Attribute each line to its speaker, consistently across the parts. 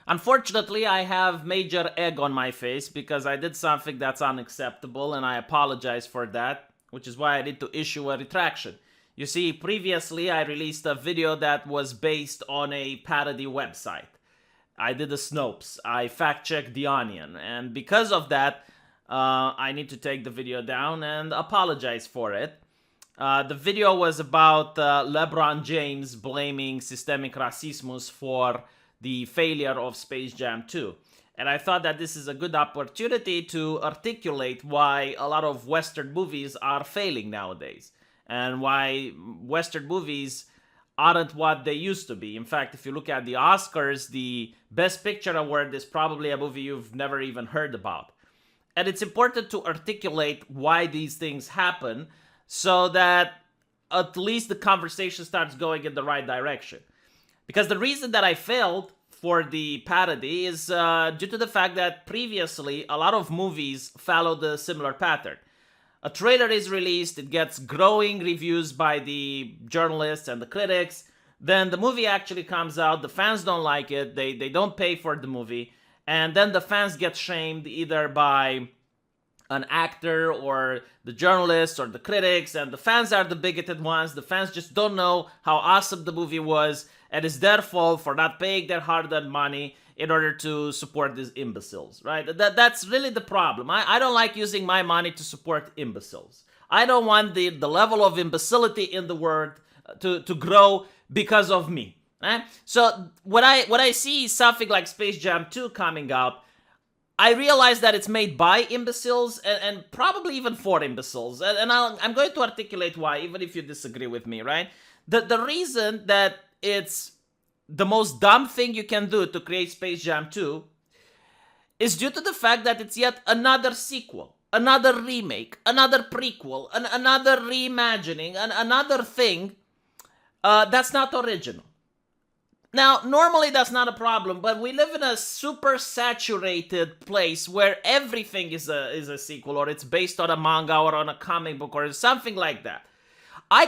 Speaker 1: Unfortunately, I have major egg on my face because I did something that's unacceptable and I apologize for that, which is why I need to issue a retraction. You see, previously I released a video that was based on a parody website. I did the Snopes, I fact-checked The Onion, and because of that, I need to take the video down and apologize for it. The video was about LeBron James blaming systemic racism for the failure of Space Jam 2. And I thought that this is a good opportunity to articulate why a lot of Western movies are failing nowadays, and why Western movies aren't what they used to be. In fact, if you look at the Oscars, the Best Picture award is probably a movie you've never even heard about. And it's important to articulate why these things happen so that at least the conversation starts going in the right direction. Because the reason that I failed for the parody is due to the fact that previously a lot of movies followed a similar pattern. A trailer is released, it gets glowing reviews by the journalists and the critics. Then the movie actually comes out, the fans don't like it, they don't pay for the movie, and then the fans get shamed either by an actor or the journalists or the critics, and the fans are the bigoted ones. The fans just don't know how awesome the movie was, and it's their fault for not paying their hard-earned money in order to support these imbeciles, right? That's really the problem. I don't like using my money to support imbeciles. I don't want the level of imbecility in the world to grow because of me, right? So when I see something like Space Jam 2 coming out, I realize that it's made by imbeciles and probably even for imbeciles. And I'm going to articulate why, even if you disagree with me, right? The reason that it's the most dumb thing you can do to create Space Jam 2 is due to the fact that it's yet another sequel, another remake, another prequel, another reimagining, another thing that's not original. Now, normally that's not a problem, but we live in a super saturated place where everything is a sequel, or it's based on a manga or on a comic book or something like that. I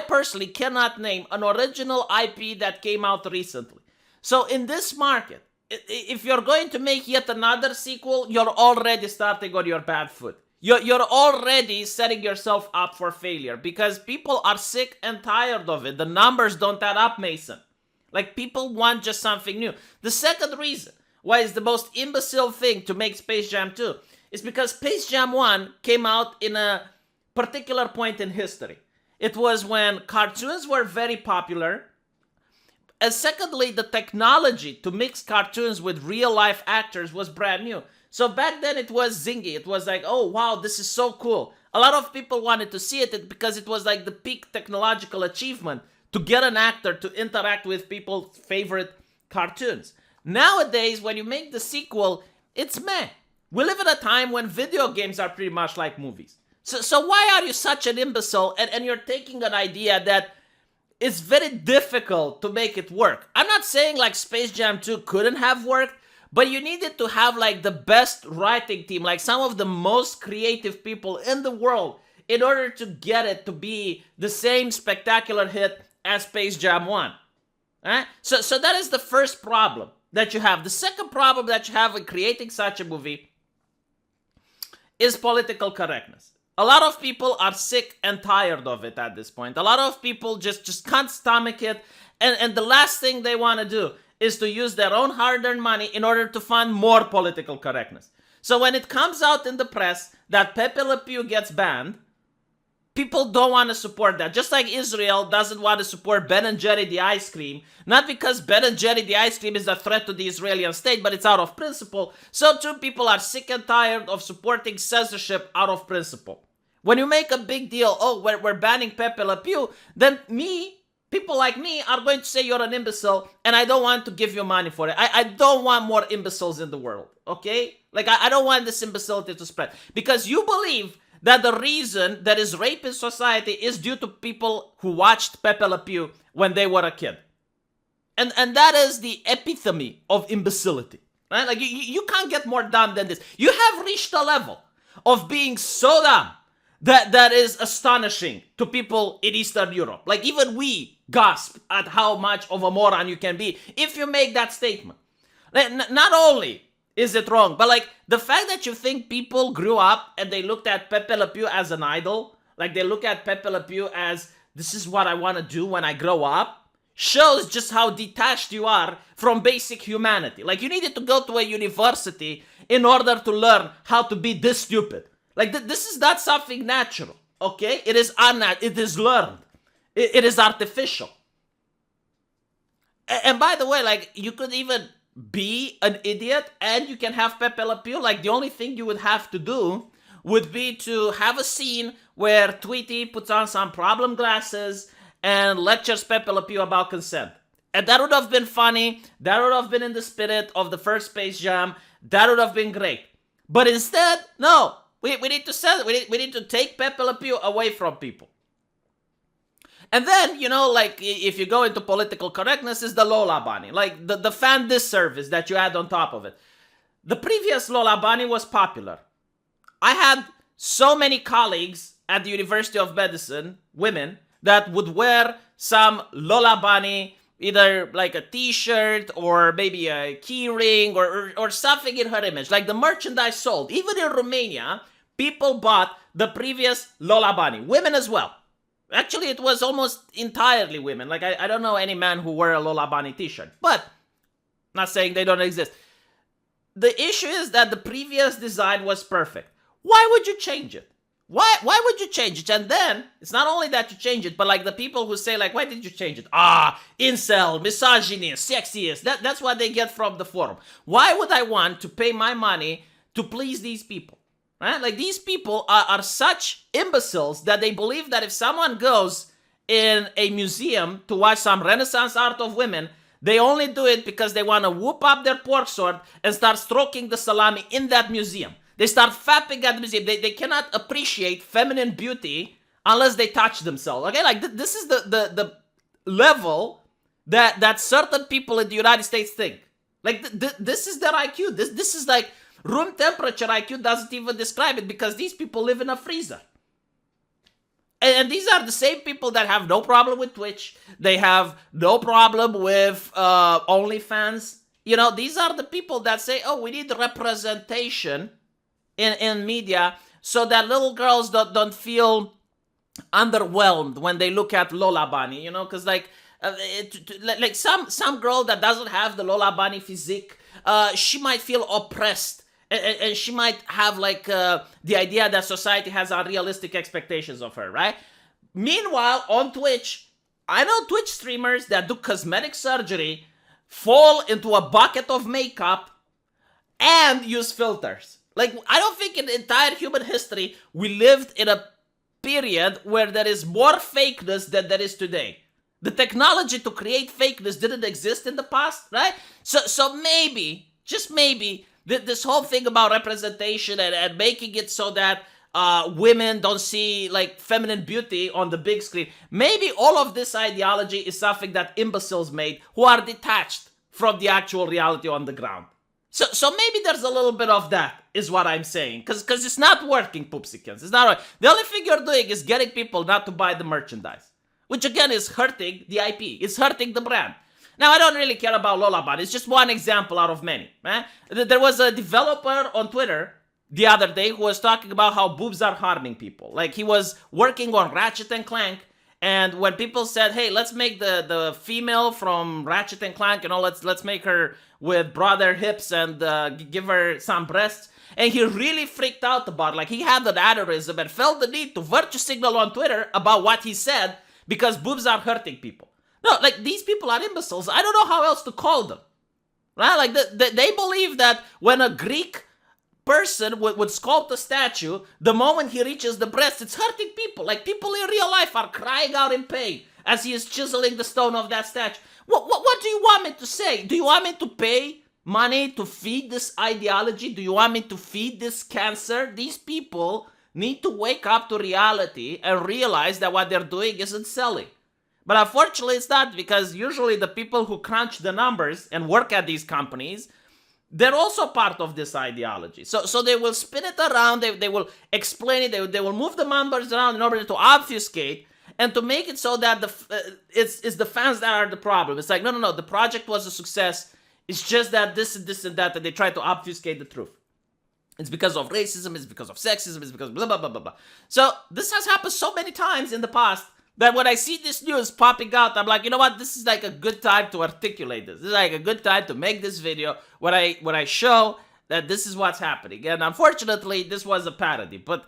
Speaker 1: personally cannot name an original IP that came out recently. So in this market, if you're going to make yet another sequel, you're already starting on your bad foot. You're already setting yourself up for failure because people are sick and tired of it. The numbers don't add up, Mason. Like, people want just something new. The second reason why it's the most imbecile thing to make Space Jam 2 is because Space Jam 1 came out in a particular point in history. It was when cartoons were very popular. And secondly, the technology to mix cartoons with real life actors was brand new. So back then it was zingy. It was like, oh wow, this is so cool. A lot of people wanted to see it because it was like the peak technological achievement to get an actor to interact with people's favorite cartoons. Nowadays, when you make the sequel, it's meh. We live in a time when video games are pretty much like movies. So why are you such an imbecile and you're taking an idea that is very difficult to make it work? I'm not saying like Space Jam 2 couldn't have worked, but you needed to have like the best writing team, like some of the most creative people in the world in order to get it to be the same spectacular hit as Space Jam 1. Right? So that is the first problem that you have. The second problem that you have in creating such a movie is political correctness. A lot of people are sick and tired of it at this point. A lot of people just can't stomach it. And the last thing they want to do is to use their own hard-earned money in order to fund more political correctness. So when it comes out in the press that Pepe Le Pew gets banned, people don't want to support that. Just like Israel doesn't want to support Ben & Jerry the ice cream. Not because Ben & Jerry the ice cream is a threat to the Israeli state, but it's out of principle. So too, people are sick and tired of supporting censorship out of principle. When you make a big deal, oh, we're banning Pepe Le Pew, then people like me are going to say you're an imbecile and I don't want to give you money for it. I don't want more imbeciles in the world, okay? Like, I don't want this imbecility to spread. Because you believe that the reason there is rape in society is due to people who watched Pepe Le Pew when they were a kid. And that is the epitome of imbecility, right? Like, you can't get more dumb than this. You have reached a level of being so dumb that is astonishing to people in Eastern Europe. Like, even we gasp at how much of a moron you can be if you make that statement. Not only is it wrong, but like the fact that you think people grew up and they looked at Pepe Le Pew as an idol, like they look at Pepe Le Pew as this is what I want to do when I grow up, shows just how detached you are from basic humanity. Like you needed to go to a university in order to learn how to be this stupid. Like this is not something natural, okay? It is unnatural. It is learned. It is artificial. And by the way, like you could even be an idiot and you can have Pepe Le Pew. Like the only thing you would have to do would be to have a scene where Tweety puts on some problem glasses and lectures Pepe Le Pew about consent. And that would have been funny. That would have been in the spirit of the first Space Jam. That would have been great. But instead, no. We need to sell it. We need to take Pepe Le Pew away from people. And then, you know, like, if you go into political correctness, is the Lola Bunny. Like, the fan disservice that you add on top of it. The previous Lola Bunny was popular. I had so many colleagues at the University of Medicine, women, that would wear some Lola Bunny, either like a t-shirt or maybe a key ring or something in her image. Like the merchandise sold. Even in Romania, people bought the previous Lola Bunny. Women as well. Actually, it was almost entirely women. Like, I don't know any man who wore a Lola Bunny t-shirt. But, not saying they don't exist. The issue is that the previous design was perfect. Why would you change it? Why would you change it? And then, it's not only that you change it, but like the people who say like, why did you change it? Incel, misogynist, sexist. That's what they get from the forum. Why would I want to pay my money to please these people? Right? Like these people are such imbeciles that they believe that if someone goes in a museum to watch some Renaissance art of women, they only do it because they want to whoop up their pork sword and start stroking the salami in that museum. They start fapping at the museum. They cannot appreciate feminine beauty unless they touch themselves. Okay, like this is the level that certain people in the United States think. Like this is their IQ. This is like room temperature IQ doesn't even describe it because these people live in a freezer. And these are the same people that have no problem with Twitch. They have no problem with OnlyFans. You know, these are the people that say, oh, we need representation in media so that little girls don't feel underwhelmed when they look at Lola Bunny, you know, because like some girl that doesn't have the Lola Bunny physique, she might feel oppressed. And she might have like the idea that society has unrealistic expectations of her, right? Meanwhile, on Twitch, I know Twitch streamers that do cosmetic surgery, fall into a bucket of makeup, and use filters. Like, I don't think in entire human history we lived in a period where there is more fakeness than there is today. The technology to create fakeness didn't exist in the past, right? So maybe, just maybe, this whole thing about representation and making it so that women don't see like feminine beauty on the big screen. Maybe all of this ideology is something that imbeciles made who are detached from the actual reality on the ground. So maybe there's a little bit of that, is what I'm saying. Because it's not working, Poopsikins. It's not right. The only thing you're doing is getting people not to buy the merchandise. Which again is hurting the IP. It's hurting the brand. Now, I don't really care about Lola Bunny. It's just one example out of many. Right? There was a developer on Twitter the other day who was talking about how boobs are harming people. Like, he was working on Ratchet and Clank, and when people said, hey, let's make the female from Ratchet and Clank, you know, let's make her with broader hips and give her some breasts. And he really freaked out about it. Like, he had an aneurysm and felt the need to virtue signal on Twitter about what he said because boobs are hurting people. No, like, these people are imbeciles. I don't know how else to call them. Right? Like, they believe that when a Greek person would sculpt a statue, the moment he reaches the breast, it's hurting people. Like, people in real life are crying out in pain as he is chiseling the stone of that statue. What do you want me to say? Do you want me to pay money to feed this ideology? Do you want me to feed this cancer? These people need to wake up to reality and realize that what they're doing isn't selling. But unfortunately, it's not, because usually the people who crunch the numbers and work at these companies, they're also part of this ideology. So they will spin it around, they will explain it, they will move the numbers around in order to obfuscate and to make it so that it's the fans that are the problem. It's like, no, the project was a success. It's just that this and this and that, and they try to obfuscate the truth. It's because of racism, it's because of sexism, it's because blah, blah, blah, blah, blah. So this has happened so many times in the past that when I see this news popping out, I'm like, you know what? This is like a good time to articulate this. This is like a good time to make this video when I show that this is what's happening. And unfortunately, this was a parody. But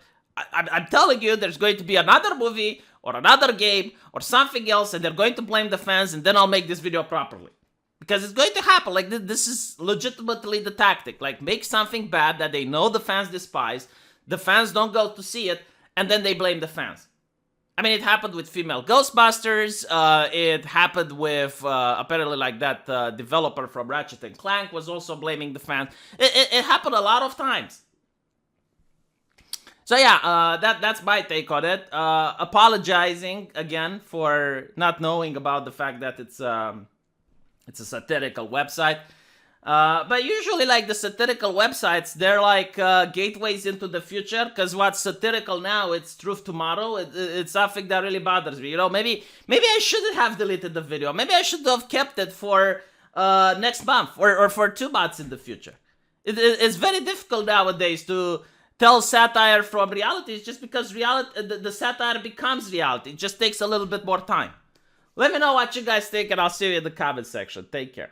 Speaker 1: I'm telling you, there's going to be another movie or another game or something else, and they're going to blame the fans, and then I'll make this video properly. Because it's going to happen. Like, this is legitimately the tactic. Like, make something bad that they know the fans despise, the fans don't go to see it, and then they blame the fans. I mean, it happened with female Ghostbusters. It happened with, apparently, like that developer from Ratchet and Clank was also blaming the fans. It happened a lot of times. So yeah, that's my take on it. Apologizing again for not knowing about the fact that it's a satirical website. But usually, like, the satirical websites, they're like gateways into the future, because what's satirical now, it's truth tomorrow. It's something that really bothers me. You know, maybe I shouldn't have deleted the video. Maybe I should have kept it for next month or for 2 months in the future. It's very difficult nowadays to tell satire from reality. It's just because the satire becomes reality. It just takes a little bit more time. Let me know what you guys think, and I'll see you in the comment section. Take care.